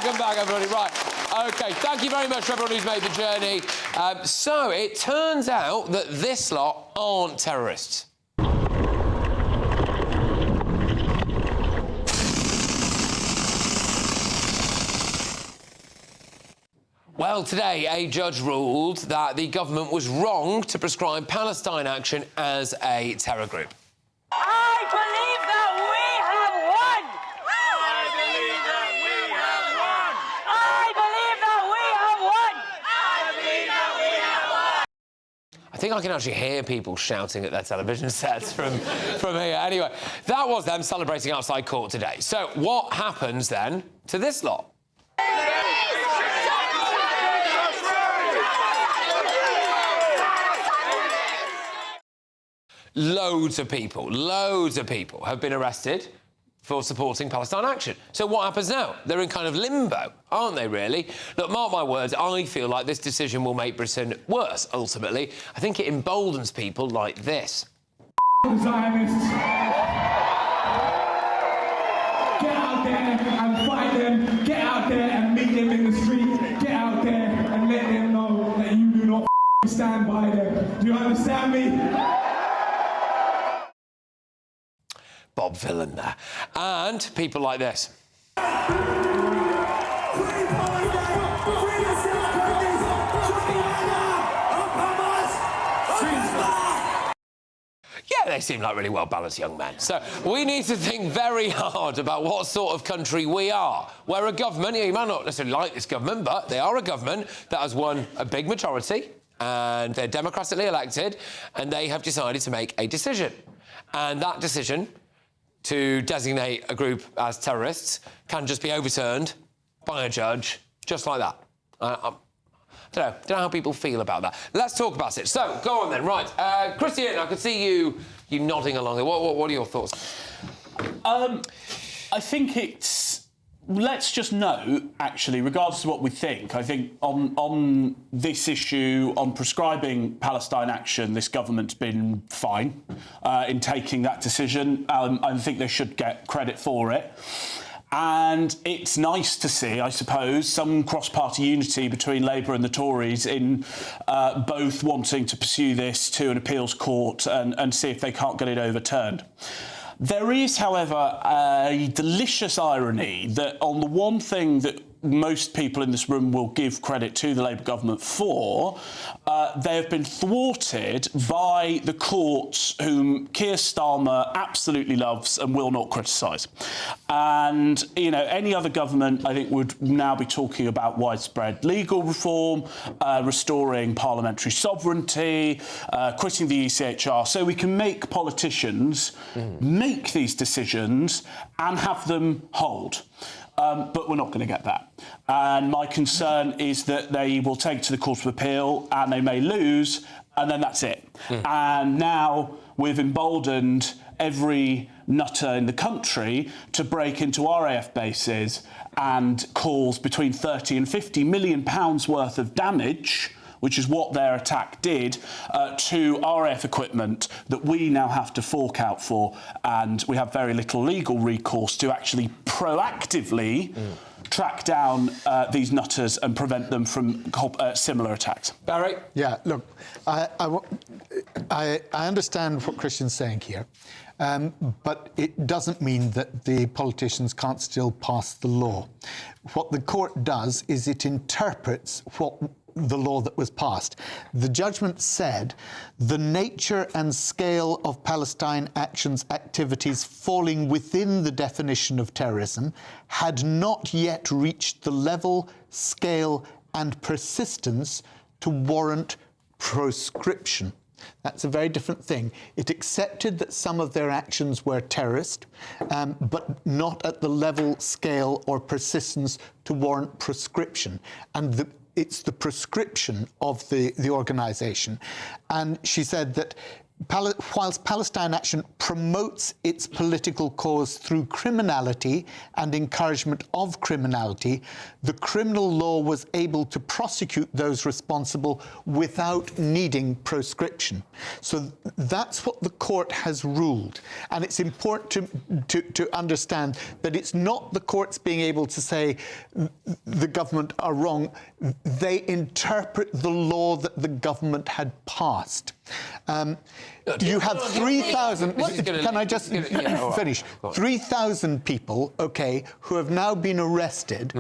Welcome back, everybody. Right, OK, thank you very much to everyone who's made the journey. So it turns out that this lot aren't terrorists. Well, today, a judge ruled that the government was wrong to prescribe Palestine Action as a terror group. I believe that we have won! I believe that we have won! I believe that we have won! I believe that we have won! I think I can actually hear people shouting at their television sets from here. Anyway, that was them celebrating outside court today. So what happens then to this lot? Loads of people have been arrested for supporting Palestine Action. So what happens now? They're in kind of limbo, aren't they, really? Look, mark my words, I feel like this decision will make Britain worse, ultimately. I think it emboldens people like this. Zionists, get out there and fight them, get out there and meet them in the street, get out there and let them know that you do not stand by them. Do you understand me? Bob Villain there. And people like this. Yeah, they seem like really well-balanced young men. So we need to think very hard about what sort of country we are. We're a government, you might not necessarily like this government, but they are a government that has won a big majority, and they're democratically elected, and they have decided to make a decision. And that decision to designate a group as terrorists can just be overturned by a judge, just like that. I don't know how people feel about that. Let's talk about it. So, go on then. Right, Christian, I could see you nodding along there. What are your thoughts? I think it's... Let's just note, actually, regardless of what we think, I think on this issue, on prescribing Palestine Action, this government's been fine in taking that decision. I think they should get credit for it. And it's nice to see, I suppose, some cross-party unity between Labour and the Tories in both wanting to pursue this to an appeals court and see if they can't get it overturned. There is, however, a delicious irony that on the one thing that most people in this room will give credit to the Labour government for, they have been thwarted by the courts whom Keir Starmer absolutely loves and will not criticise. And, you know, any other government, I think, would now be talking about widespread legal reform, restoring parliamentary sovereignty, quitting the ECHR, so we can make politicians make these decisions and have them hold. But we're not going to get that. And my concern is that they will take to the Court of Appeal and they may lose, and then that's it. And now we've emboldened every nutter in the country to break into RAF bases and cause between 30 and 50 million pounds worth of damage, which is what their attack did, to RAF equipment that we now have to fork out for, and we have very little legal recourse to actually proactively track down these nutters and prevent them from similar attacks. Barry? Yeah, look, I understand what Christian's saying here, but it doesn't mean that the politicians can't still pass the law. What the court does is it interprets the law that was passed. The judgment said the nature and scale of Palestine Action's activities falling within the definition of terrorism had not yet reached the level, scale and persistence to warrant proscription. That's a very different thing. It accepted that some of their actions were terrorist, but not at the level, scale or persistence to warrant proscription. And it's the prescription of the organisation. And she said that whilst Palestine Action promotes its political cause through criminality and encouragement of criminality, the criminal law was able to prosecute those responsible without needing proscription. So that's what the court has ruled. And it's important to understand that it's not the courts being able to say the government are wrong. They interpret the law that the government had passed. You have 3,000. Can I just finish? 3,000 people, okay, who have now been arrested.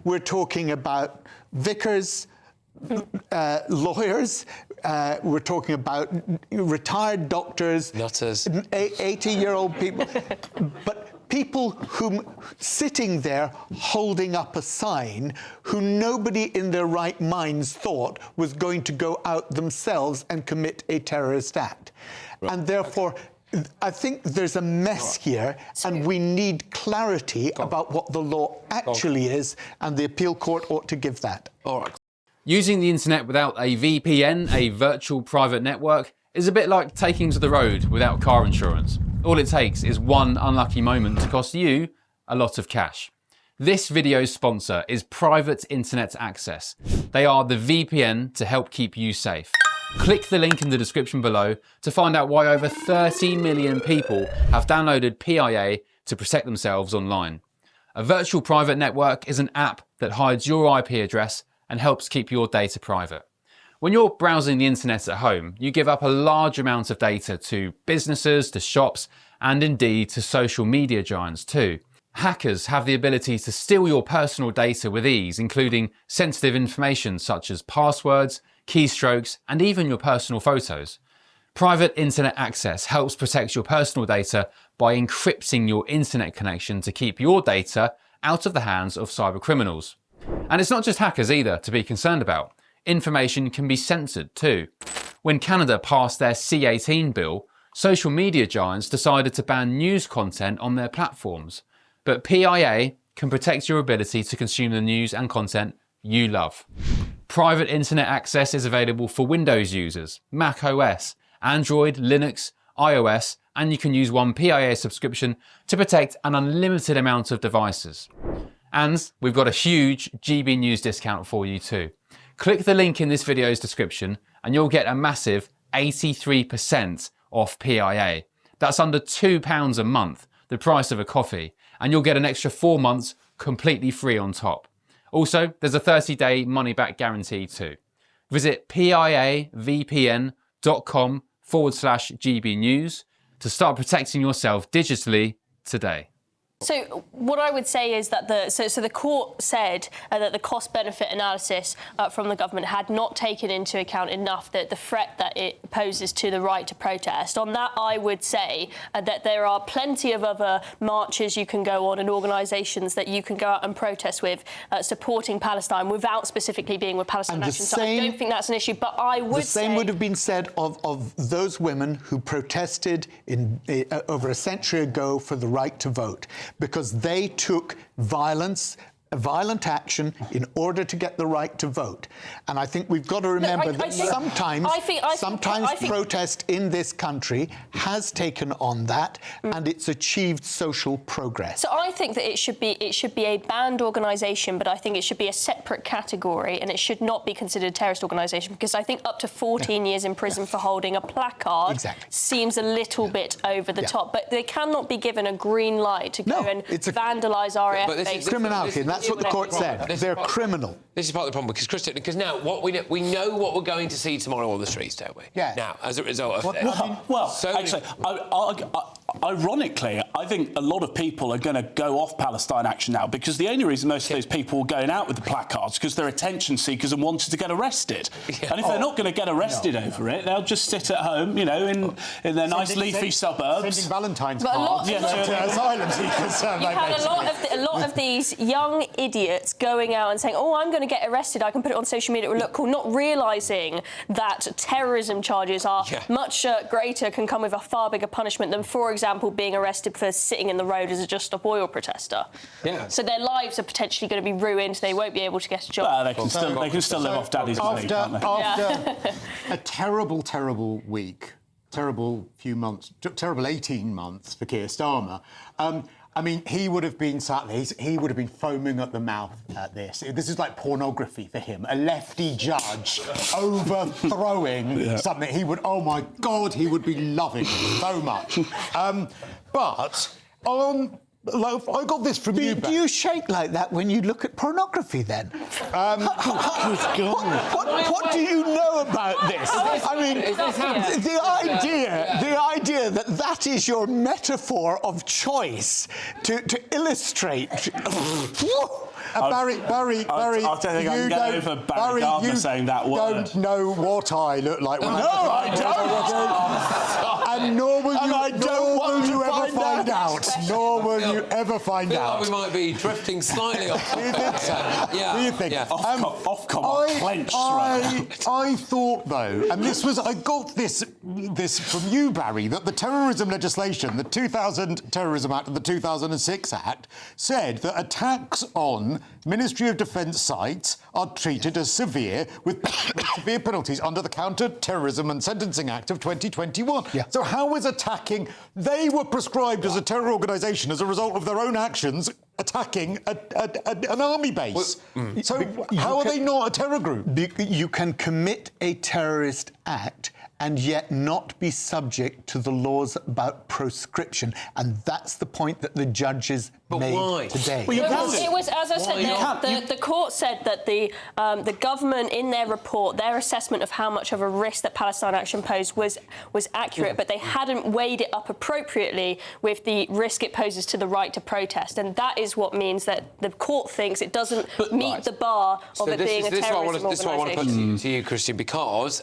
We're talking about vicars, lawyers. We're talking about retired doctors, nutters, 80-year-old people, but people whom sitting there holding up a sign who nobody in their right minds thought was going to go out themselves and commit a terrorist act. Right. And therefore, I think there's a mess here, and we need clarity about what the law actually is, and the appeal court ought to give that. All right. Using the internet without a VPN, a virtual private network, is a bit like taking to the road without car insurance. All it takes is one unlucky moment to cost you a lot of cash. This video's sponsor is Private Internet Access. They are the VPN to help keep you safe. Click the link in the description below to find out why over 30 million people have downloaded PIA to protect themselves online. A virtual private network is an app that hides your IP address and helps keep your data private. When you're browsing the internet at home, you give up a large amount of data to businesses, to shops, and indeed to social media giants too. Hackers have the ability to steal your personal data with ease, including sensitive information such as passwords, keystrokes, and even your personal photos. Private Internet Access helps protect your personal data by encrypting your internet connection to keep your data out of the hands of cyber criminals. And it's not just hackers either to be concerned about. Information can be censored too. When Canada passed their C-18 bill, social media giants decided to ban news content on their platforms. But PIA can protect your ability to consume the news and content you love. Private Internet Access is available for Windows users, Mac OS, Android, Linux, iOS, and you can use one PIA subscription to protect an unlimited amount of devices. And we've got a huge GB News discount for you too. Click the link in this video's description and you'll get a massive 83% off PIA. That's under £2 a month, the price of a coffee, and you'll get an extra 4 months completely free on top. Also, there's a 30-day money-back guarantee too. Visit piavpn.com/GB News to start protecting yourself digitally today. So what I would say is that the court said that the cost-benefit analysis from the government had not taken into account enough the threat that it poses to the right to protest. On that, I would say that there are plenty of other marches you can go on and organisations that you can go out and protest with supporting Palestine without specifically being with Palestine Action. So I don't think that's an issue, but I would say... The same would have been said of those women who protested over a century ago for the right to vote, because they took violent action in order to get the right to vote. And I think we've got to remember that sometimes protest in this country has taken on that and it's achieved social progress. So I think that it should be a banned organisation, but I think it should be a separate category and it should not be considered a terrorist organisation, because I think up to 14 years in prison for holding a placard seems a little bit over the top. But they cannot be given a green light to go and vandalise RAF Base. Criminality, and that's what the court said. They're criminal. This is part of the problem, because now what we know what we're going to see tomorrow on the streets, don't we? Yeah. Now, as a result of this. Actually, ironically, I think a lot of people are going to go off Palestine Action now, because the only reason most of those people were going out with the placards because they're attention seekers and wanted to get arrested. Yeah. And if they're not going to get arrested over it, they'll just sit at home, you know, in their nice leafy suburbs. Sending Valentine's cards to asylum seekers. You had a lot of these young idiots going out and saying, oh, I'm going to get arrested, I can put it on social media, it will look cool, not realising that terrorism charges are much greater, can come with a far bigger punishment than, for example, being arrested for sitting in the road as a Just Stop Oil protester. Yeah. So their lives are potentially going to be ruined, they won't be able to get a job. Well, they can still live off daddy's money, can't they? After a terrible, terrible week terrible 18 months for Keir Starmer. I mean, he would have been sat there, he would have been foaming at the mouth at this. This is like pornography for him. A lefty judge overthrowing something. He would, oh my God, he would be loving it so much. But I got this from you. Do you shake like that when you look at pornography then? What do you know about this? I mean, the idea that is your metaphor of choice to illustrate. Barry, I'll tell you, I can get over Barry Gardner saying that word. You don't know what I look like when I don't. And nor will you ever find out. Nor will you ever find out. We might be drifting slightly off. Do you think so? Yeah. Do you think? Yeah. I thought, though, and I got this from you, Barry, that the terrorism legislation, the 2000 Terrorism Act and the 2006 Act, said that attacks on Ministry of Defence sites are treated as severe with severe penalties under the Counter-Terrorism and Sentencing Act of 2021. Yeah. So how is attacking... They were prescribed as a terror organisation as a result of their own actions attacking an army base. So how are they not a terror group? You can commit a terrorist act and yet not be subject to the laws about proscription. And that's the point that the judges made today. Well, it was, as I said, the court said that the government, in their report, their assessment of how much of a risk that Palestine Action posed was accurate, but they hadn't weighed it up appropriately with the risk it poses to the right to protest. And that is what means that the court thinks it doesn't meet the bar of it being a terrorism organisation. This is what I want to put to you, Christian, because...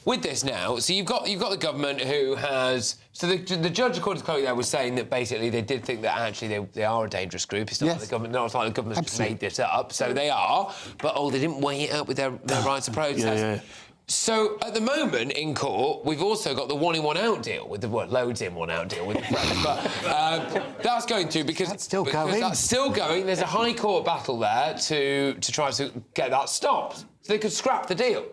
with this now, so you've got the government who has... So the judge, according to Chloe there, was saying that basically they did think that actually they are a dangerous group. It's not like the government, not like the government's just made this up. So they are, but they didn't weigh it up with their rights to protest. So at the moment in court, we've also got the one in, one out deal with the loads in, one out deal with the friends. But that's going to because that's still going. There's a high court battle there to try to get that stopped, so they could scrap the deal.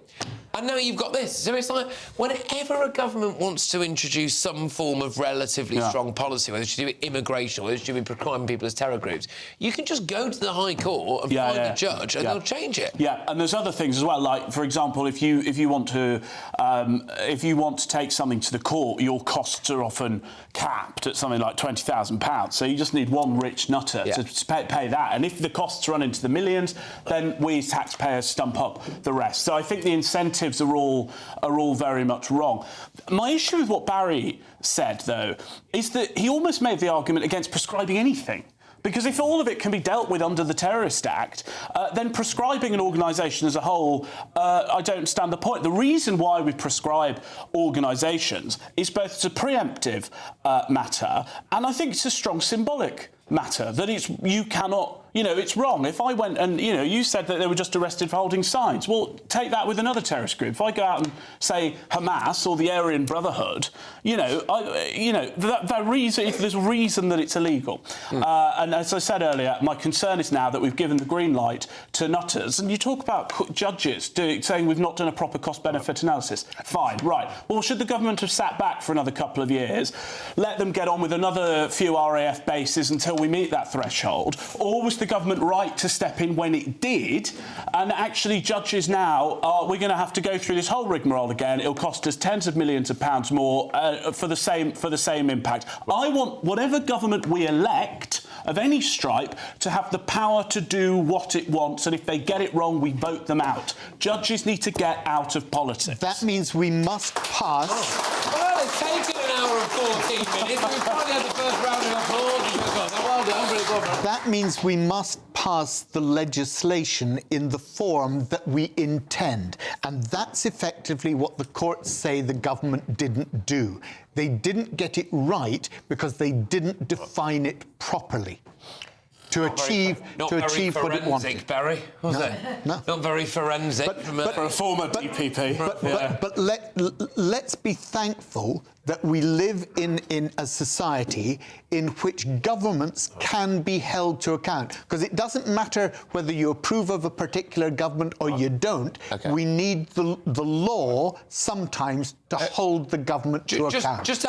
And now you've got this. So it's like, whenever a government wants to introduce some form of relatively strong policy, whether it's to do with immigration, whether it's to do with proscribing people as terror groups, you can just go to the High Court and find a judge and they'll change it. Yeah, and there's other things as well. Like, for example, if you want to take something to the court, your costs are often capped at something like £20,000. So you just need one rich nutter to pay that. And if the costs run into the millions, then we as taxpayers stump up the rest. So I think the incentives are all very much wrong. My issue with what Barry said, though, is that he almost made the argument against prescribing anything. Because if all of it can be dealt with under the Terrorist Act, then prescribing an organisation as a whole, I don't understand the point. The reason why we prescribe organisations is both it's a preemptive matter, and I think it's a strong symbolic matter, that you cannot... it's wrong. If I went and, you said that they were just arrested for holding signs. Well, take that with another terrorist group. If I go out and say Hamas or the Aryan Brotherhood, there's a reason that it's illegal. And as I said earlier, my concern is now that we've given the green light to nutters. And you talk about judges saying we've not done a proper cost-benefit analysis. Fine, right. Well, should the government have sat back for another couple of years, let them get on with another few RAF bases until we meet that threshold? Or was the government right to step in when it did? And actually, judges now we're going to have to go through this whole rigmarole again. It'll cost us tens of millions of pounds more for the same impact. I want whatever government we elect of any stripe to have the power to do what it wants, and if they get it wrong, we vote them out. Judges need to get out of politics. That means we must pass... Well, it's taken an hour and 14 minutes. We've probably had the first round of applause. Well done, very good. That means we must pass the legislation in the form that we intend. And that's effectively what the courts say the government didn't do. They didn't get it right because they didn't define it properly. to achieve what it wanted. Barry, was it? No. Not very forensic. For a former DPP. But let's be thankful that we live in a society in which governments can be held to account. Because it doesn't matter whether you approve of a particular government or you don't. Okay. We need the law sometimes to hold the government to account. Just